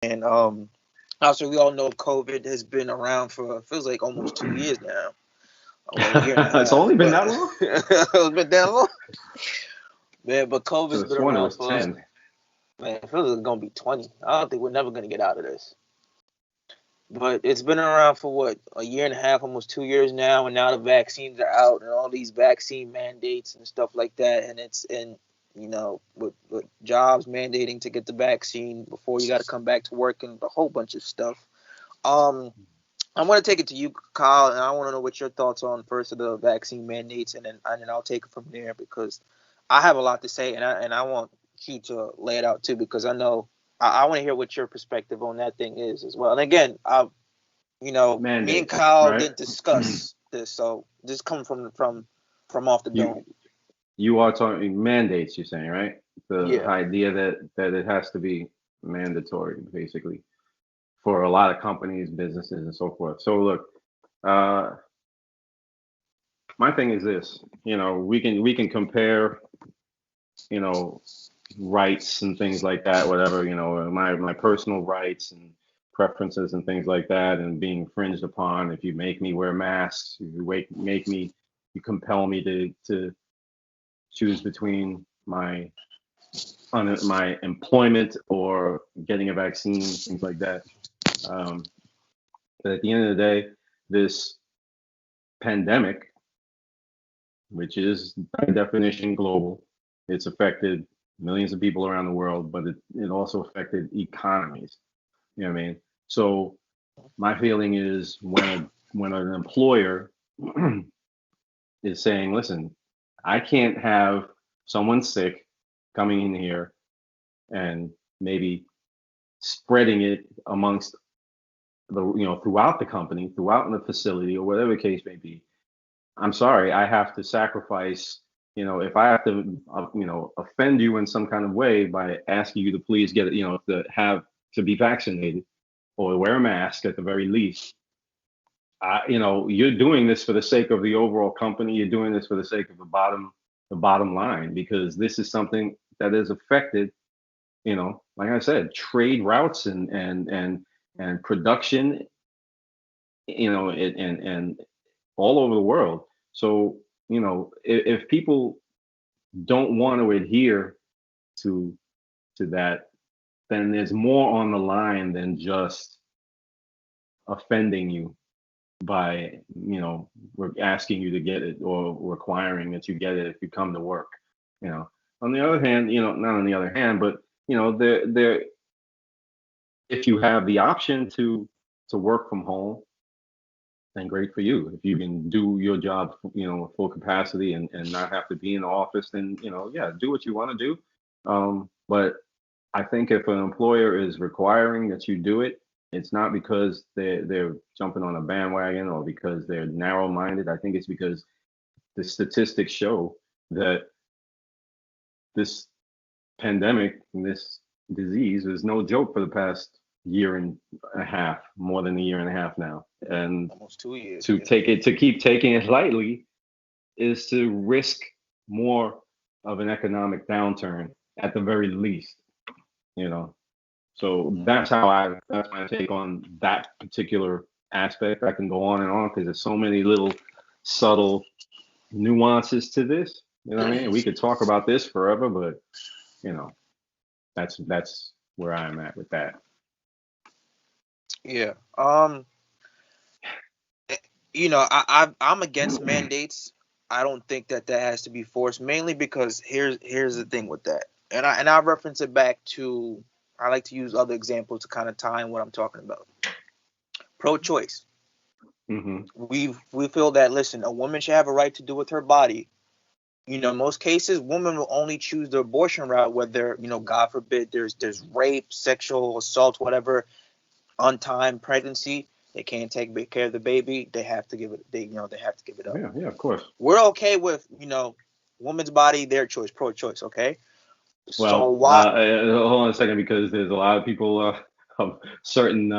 And also we all know COVID has been around for feels like almost 2 years now. Well, a year and a It's half, only been but that long? it's been that long. Man, but So COVID's it's been one, it around was for, 10. man, it feels like it's gonna be 20. I don't think we're never gonna get out of this. But it's been around for what, a year and a half, almost 2 years now, and now the vaccines are out and all these vaccine mandates and stuff like that. And it's in, with jobs mandating to get the vaccine before you got to come back to work and a whole bunch of stuff. Um, I want to take it to you, Kyle, and I want to know what your thoughts on first of the vaccine mandates, and then I'll take it from there because I have a lot to say, and I want you to lay it out too because I know I want to hear what your perspective on that thing is as well. And again, me and Mandates, Kyle right? didn't discuss this, so this comes from off the You dome. you are talking mandates, you're saying, right? The Yeah. idea that it has to be mandatory, basically, for a lot of companies, businesses, and so forth. So look, uh, my thing is this, we can compare, you know, rights and things like that, whatever, my personal rights and preferences and things like that, and being infringed upon if you make me wear masks, make me, you compel me to choose between my employment or getting a vaccine, things like that. Um, but at the end of the day, this pandemic, which is by definition global, it's affected millions of people around the world, but it also affected economies. You know what I mean? So my feeling is when an employer is saying, listen, I can't have someone sick coming in here and maybe spreading it amongst throughout the company, throughout the facility, or whatever the case may be. I'm sorry, I have to sacrifice. If I have to, offend you in some kind of way by asking you to please get it, to be vaccinated or wear a mask at the very least. You're doing this for the sake of the overall company. You're doing this for the sake of the bottom line, because this is something that has affected, like I said, trade routes and production, and all over the world. So, if people don't want to adhere to that, then there's more on the line than just offending you by, we're asking you to get it or requiring that you get it if you come to work. You know, on the other hand, not on the other hand, but there, if you have the option to work from home, then great for you. If you can do your job, with full capacity and not have to be in the office, then, yeah, do what you want to do. But I think if an employer is requiring that you do it, it's not because they're jumping on a bandwagon or because they're narrow-minded. I think it's because the statistics show that this pandemic and this disease is no joke for the past year and a half, more than a year and a half now. And Almost 2 years. to Yeah. keep taking it lightly is to risk more of an economic downturn at the very least, you know. So that's my take on that particular aspect. I can go on and on because there's so many little subtle nuances to this. You know what I mean? We could talk about this forever, but you know, that's where I'm at with that. Yeah. I'm against mandates. I don't think that has to be forced, mainly because here's the thing with that, and I reference it back to, I like to use other examples to kind of tie in what I'm talking about. Pro-choice. Hmm. We feel that, listen, a woman should have a right to do with her body. Most cases, women will only choose the abortion route, whether, God forbid, there's rape, sexual assault, whatever, untimed pregnancy. They can't take care of the baby. They have to give it. They have to give it up. Yeah, yeah, of course. We're okay with, woman's body, their choice, pro-choice. Okay. So Well, why? hold on a second, because there's a lot of people of certain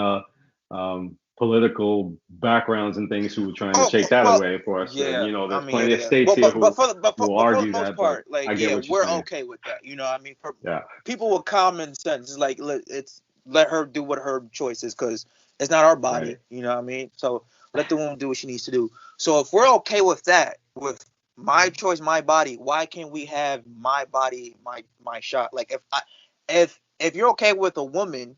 political backgrounds and things who are trying to Oh, take that well, away for us. And yeah. I there's mean, yeah, plenty of yeah. states But here but but who for the but who for, will but for the argue most that, but part, like, I get yeah, what you're we're saying. okay with that. I mean, for Yeah. people with common sense, it's like, it's let her do what her choice is, because it's not our Right. body. You know what I mean? So let the woman do what she needs to do. So if we're okay with that, with my choice, my body, why can't we have my body, my shot? Like if you're okay with a woman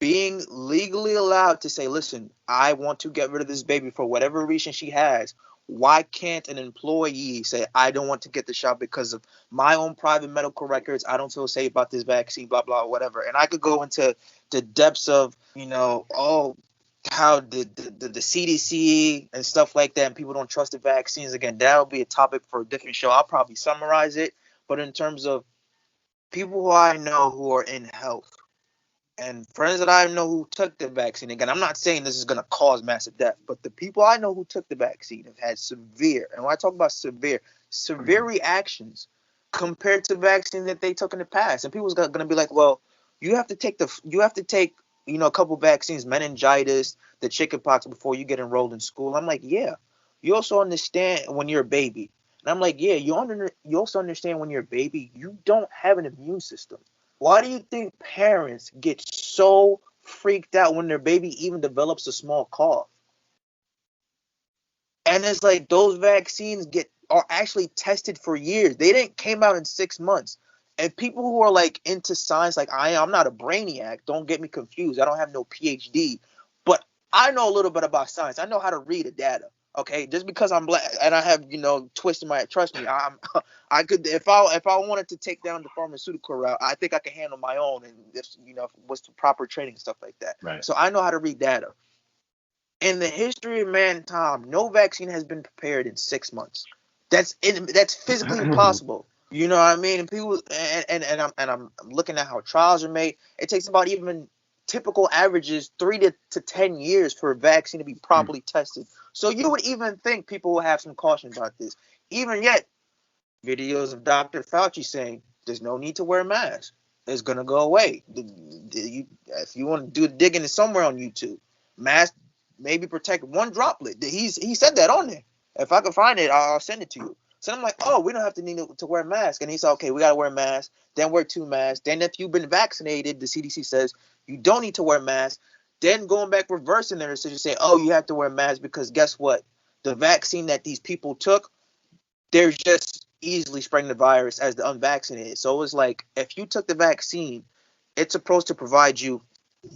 being legally allowed to say, listen, I want to get rid of this baby for whatever reason she has, why can't an employee say, I don't want to get the shot because of my own private medical records? I don't feel safe about this vaccine, blah, blah, whatever. And I could go into the depths of, how the CDC and stuff like that, and people don't trust the vaccines. Again, that'll be a topic for a different show. I'll probably summarize it. But in terms of people who I know who are in health, and friends that I know who took the vaccine, again, I'm not saying this is going to cause massive death, but the people I know who took the vaccine have had severe, and when I talk about severe reactions compared to vaccines that they took in the past. And people's going to be like, well, you have to take, a couple vaccines, meningitis, the chickenpox before you get enrolled in school. I'm like, yeah. You also understand when you're a baby. And I'm like, yeah, you also understand when you're a baby, you don't have an immune system. Why do you think parents get so freaked out when their baby even develops a small cough? And it's like those vaccines are actually tested for years. They didn't came out in 6 months. And people who are like into science, like I am, I'm not a brainiac. Don't get me confused. I don't have no PhD, but I know a little bit about science. I know how to read the data. Okay, just because I'm black and I have twist in my, trust me, I could, if I wanted to take down the pharmaceutical route, I think I can handle my own, and if what's the proper training and stuff like that. Right. So I know how to read data. In the history of mankind, no vaccine has been prepared in 6 months. That's physically impossible. You know what I mean? And people and I'm looking at how trials are made. It takes about even typical averages 3 to 10 years for a vaccine to be properly tested. So you would even think people will have some caution about this. Even yet, videos of Dr. Fauci saying there's no need to wear a mask. It's gonna go away. If you want to do digging it somewhere on YouTube, mask maybe protect one droplet. He said that on there. If I can find it, I'll send it to you. So I'm like, oh, we don't have to need to wear a mask. And he said, okay, we gotta wear a mask. Then wear 2 masks. Then if you've been vaccinated, the CDC says you don't need to wear a mask. Then going back reversing their decision, say, oh, you have to wear a mask because guess what? The vaccine that these people took, they're just easily spreading the virus as the unvaccinated. So it's like if you took the vaccine, it's supposed to provide you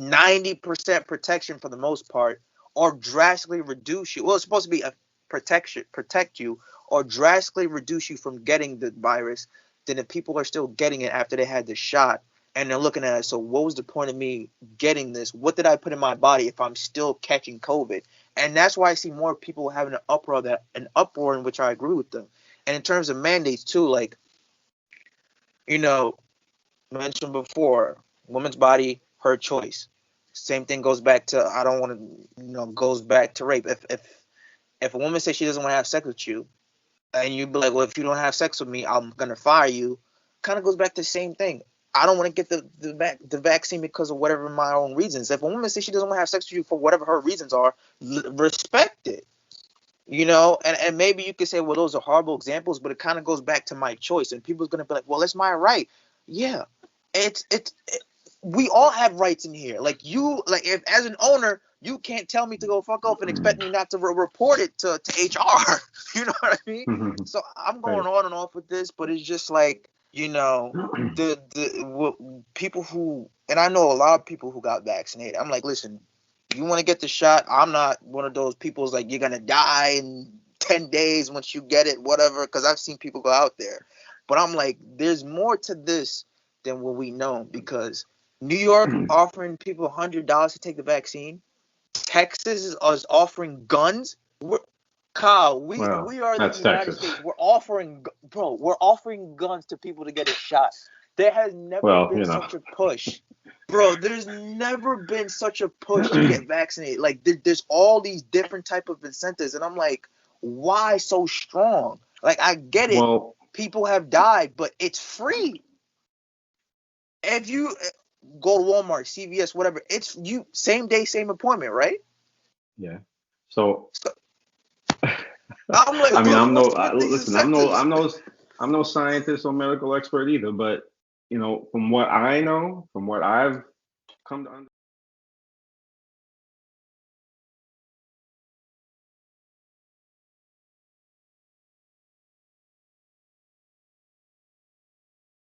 90% protection for the most part, or drastically reduce you. Well, it's supposed to be a protect you, or drastically reduce you from getting the virus. Then if people are still getting it after they had the shot, and they're looking at it, so what was the point of me getting this? What did I put in my body if I'm still catching COVID? And that's why I see more people having an uproar in which I agree with them. And in terms of mandates too, like, you know, mentioned before, woman's body, her choice. Same thing goes back to, I don't want to, goes back to rape. If a woman says she doesn't want to have sex with you, and you be like, well, if you don't have sex with me, I'm gonna fire you. Kind of goes back to the same thing. I don't want to get the vaccine because of whatever my own reasons. If a woman says she doesn't want to have sex with you for whatever her reasons are, respect it. And maybe you could say, well, those are horrible examples, but it kind of goes back to my choice, and people's gonna be like, well, it's my right. Yeah, it's we all have rights in here. Like if as an owner, you can't tell me to go fuck off and expect me not to report it to HR. You know what I mean? So I'm going Right. on and off with this, but it's just like, people who, and I know a lot of people who got vaccinated. I'm like, listen, you want to get the shot? I'm not one of those people who's like, you're gonna die in 10 days once you get it, whatever. Because I've seen people go out there, but I'm like, there's more to this than what we know, because New York offering people $100 to take the vaccine. Texas is offering guns. Kyle, Well, we are the that's United Texas. States. We're offering guns to people to get a shot. There has never Well, been such a push. Bro, there's never been such a push to get vaccinated. Like there's all these different type of incentives, and I'm like, why so strong? Like, I get it. well, People have died, but it's free. If you go to Walmart, CVS, whatever, it's you same day, same appointment, right? yeah. So, So I'm like, I mean, what's with these listen, incentives? I'm no scientist or medical expert either, but from what I know, from what I've come to